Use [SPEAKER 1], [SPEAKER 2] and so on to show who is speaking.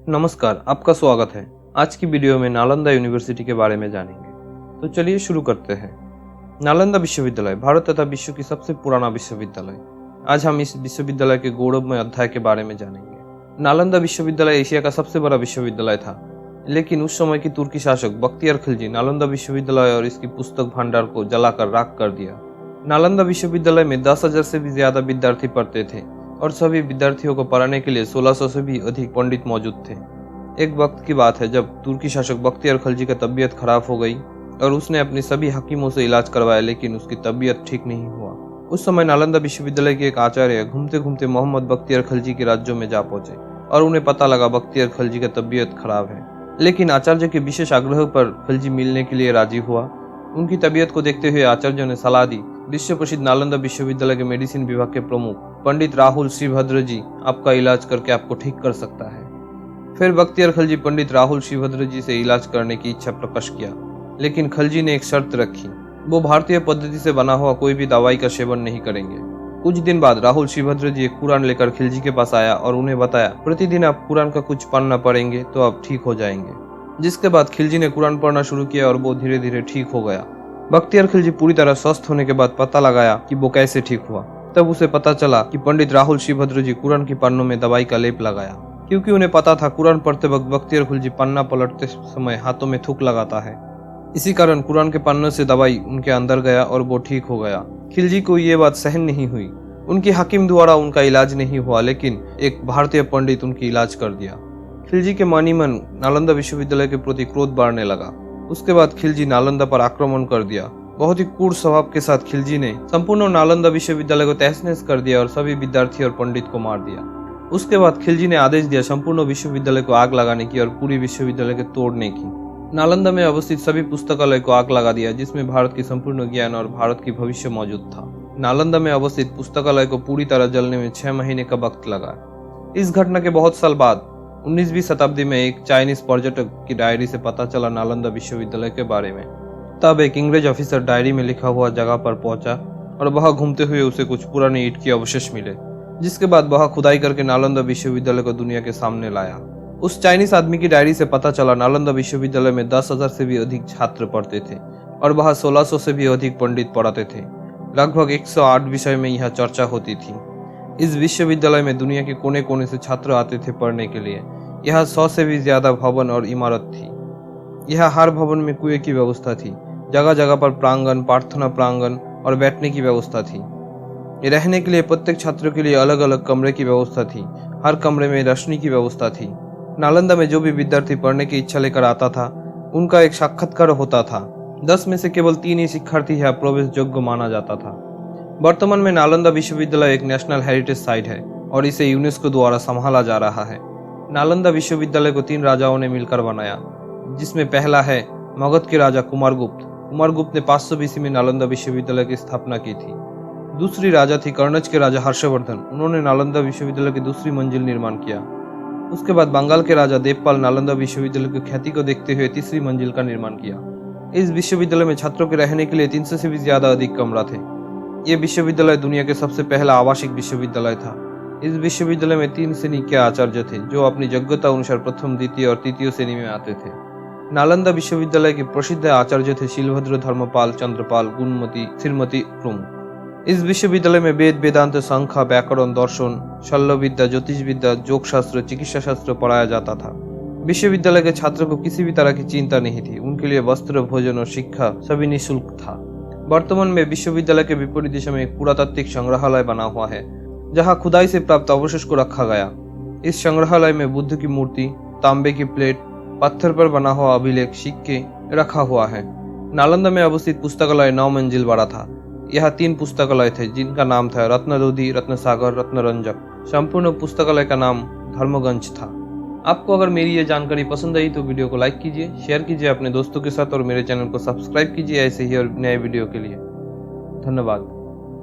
[SPEAKER 1] नमस्कार, आपका स्वागत है। आज की वीडियो में नालंदा यूनिवर्सिटी के बारे में जानेंगे। तो चलिए शुरू करते हैं। नालंदा विश्वविद्यालय भारत तथा विश्व की सबसे पुराना विश्वविद्यालय। आज हम इस विश्वविद्यालय के गौरवमय अध्याय के बारे में जानेंगे। नालंदा विश्वविद्यालय एशिया का सबसे बड़ा विश्वविद्यालय था, लेकिन उस समय की तुर्की शासक बख्तियार खिलजी नालंदा विश्वविद्यालय और इसकी पुस्तक भंडार को जलाकर राख कर दिया। नालंदा विश्वविद्यालय में 10,000 से भी ज्यादा विद्यार्थी पढ़ते थे और सभी विद्यार्थियों को पढ़ाने के लिए 1600 से भी अधिक पंडित मौजूद थे। एक वक्त की बात है जब तुर्की शासक बख्तियार खिलजी की तबीयत खराब हो गई और उसने अपने सभी हकीमों से इलाज करवाया, लेकिन उसकी तबीयत ठीक नहीं हुआ। उस समय नालंदा विश्वविद्यालय के एक आचार्य घूमते घूमते मोहम्मद बख्तियार खिलजी के राज्यों में जा पहुंचे और उन्हें पता लगा बख्तियार खिलजी की तबीयत खराब है। लेकिन आचार्य के विशेष आग्रह पर खिलजी मिलने के लिए राजी हुआ। उनकी तबीयत को देखते हुए आचार्य ने सलाह दी, विश्व प्रसिद्ध नालंदा विश्वविद्यालय के मेडिसिन विभाग के प्रमुख पंडित राहुल श्रीभद्र जी आपका इलाज करके आपको ठीक कर सकता है। फिर बख्तियार खिलजी पंडित राहुल श्रीभद्र जी से इलाज करने की इच्छा प्रकट किया, लेकिन खिलजी ने एक शर्त रखी, वो भारतीय पद्धति से बना हुआ कोई भी दवाई का सेवन नहीं करेंगे। कुछ दिन बाद राहुल श्रीभद्र जी एक कुरान लेकर खिलजी के पास आया और उन्हें बताया, प्रतिदिन आप कुरान का कुछ पढ़ना पड़ेंगे तो आप ठीक हो जाएंगे। जिसके बाद खिलजी ने कुरान पढ़ना शुरू किया और वो धीरे धीरे ठीक हो गया। बख्तियार खिलजी पूरी तरह स्वस्थ होने के बाद पता लगाया कि वो कैसे ठीक हुआ। तब उसे पता चला कि पंडित राहुल श्रीभद्र जी कुरान की पन्नों में दवाई का लेप लगाया, क्योंकि उन्हें पता था कुरान पढ़ते वक्त बख्तियार खिलजी पन्ना पलटते समय हाथों में थूक लगाता है। इसी कारण कुरान के पन्नों से दवाई उनके अंदर गया और वो ठीक हो गया। खिलजी को ये बात सहन नहीं हुई। उनकी हकीम द्वारा उनका इलाज नहीं हुआ, लेकिन एक भारतीय पंडित उनकी इलाज कर दिया। खिलजी के मन ही मन नालंदा विश्वविद्यालय के प्रति क्रोध बढ़ने लगा। उसके बाद खिलजी नालंदा पर आक्रमण कर दिया। बहुत ही क्रूर स्वभाव के साथ खिलजी ने संपूर्ण नालंदा विश्वविद्यालय को तहस-नहस कर दिया और सभी विद्यार्थी और पंडित को मार दिया। उसके बाद खिलजी ने आदेश दिया संपूर्ण विश्वविद्यालय को आग लगाने की और पूरी विश्वविद्यालय को तोड़ने की। नालंदा में अवस्थित सभी पुस्तकालय को आग लगा दिया, जिसमें भारत की संपूर्ण ज्ञान और भारत की भविष्य मौजूद था। नालंदा में अवस्थित पुस्तकालय को पूरी तरह जलने में 6 महीने का वक्त लगा। इस घटना के बहुत साल बाद 19वीं शताब्दी में एक चाइनीज पर्यटक की डायरी से पता चला नालंदा विश्वविद्यालय के बारे में। तब एक अंग्रेज ऑफिसर डायरी में लिखा हुआ जगह पर पहुंचा और वहां घूमते हुए उसे कुछ पुराने ईंट के अवशेष मिले, जिसके बाद वहां खुदाई करके नालंदा विश्वविद्यालय को दुनिया के सामने लाया। उस चाइनीज आदमी की डायरी से पता चला नालंदा विश्वविद्यालय में 10,000 से भी अधिक छात्र पढ़ते थे और वहां 1600 से भी अधिक पंडित पढ़ाते थे। लगभग 108 विषय में यह चर्चा होती थी। इस विश्वविद्यालय में दुनिया के कोने कोने से छात्र आते थे पढ़ने के लिए। यहाँ 100 से भी ज्यादा भवन और इमारत थी। यह हर भवन में कुएं की व्यवस्था थी। जगह जगह पर प्रांगण, प्रार्थना प्रांगण और बैठने की व्यवस्था थी। रहने के लिए प्रत्येक छात्र के लिए अलग अलग कमरे की व्यवस्था थी। हर कमरे में रोशनी की व्यवस्था थी। नालंदा में जो भी विद्यार्थी पढ़ने की इच्छा लेकर आता था, उनका एक साक्षात्कार होता था। 10 में से केवल 3 ही शिक्षार्थी यहाँ प्रवेश योग्य माना जाता था। वर्तमान में नालंदा विश्वविद्यालय एक नेशनल हेरिटेज साइट है और इसे यूनेस्को द्वारा संभाला जा रहा है। नालंदा विश्वविद्यालय को 3 राजाओं ने मिलकर बनाया, जिसमें पहला है मगध के राजा कुमारगुप्त। कुमारगुप्त ने 500 BC में नालंदा विश्वविद्यालय की स्थापना की थी। दूसरी राजा थी कर्नज के राजा हर्षवर्धन। उन्होंने नालंदा विश्वविद्यालय की दूसरी मंजिल निर्माण किया। उसके बाद बंगाल के राजा देवपाल नालंदा विश्वविद्यालय की ख्याति को देखते हुए तीसरी मंजिल का निर्माण किया। इस विश्वविद्यालय में छात्रों के रहने के लिए 300 से भी ज्यादा अधिक कमरा थे। ये विश्वविद्यालय दुनिया के सबसे पहला आवासिक विश्वविद्यालय था। इस विश्वविद्यालय में 3 श्रेणी के आचार्य थे, जो अपनी योग्यता अनुसार प्रथम, द्वितीय और तृतीय श्रेणी में आते थे। नालंदा विश्वविद्यालय के प्रसिद्ध आचार्य थे शीलभद्र, धर्मपाल, चंद्रपाल, गुणमती, श्रीमती प्रमुख। इस विश्वविद्यालय में वेद, वेदांत, संख्या, व्याकरण, दर्शन, शल्य विद्या, ज्योतिष विद्या, योग शास्त्र, चिकित्सा शास्त्र पढ़ाया जाता था। विश्वविद्यालय के छात्रों को किसी भी तरह की चिंता नहीं थी। उनके लिए वस्त्र, भोजन और शिक्षा सभी निःशुल्क था। वर्तमान में विश्वविद्यालय के विपरीत दिशा में एक पुरातात्विक संग्रहालय बना हुआ है, जहाँ खुदाई से प्राप्त अवशेष को रखा गया। इस संग्रहालय में बुद्ध की मूर्ति, तांबे की प्लेट, पत्थर पर बना हुआ अभिलेख, सिक्के रखा हुआ है। नालंदा में अवस्थित पुस्तकालय 9 मंजिल बड़ा था। यह 3 पुस्तकालय थे, जिनका नाम था रत्नदोधी, रत्नसागर, रत्नरंजक। संपूर्ण पुस्तकालय का नाम धर्मगंज था। आपको अगर मेरी ये जानकारी पसंद आई तो वीडियो को लाइक कीजिए, शेयर कीजिए अपने दोस्तों के साथ और मेरे चैनल को सब्सक्राइब कीजिए ऐसे ही और नए वीडियो के लिए। धन्यवाद।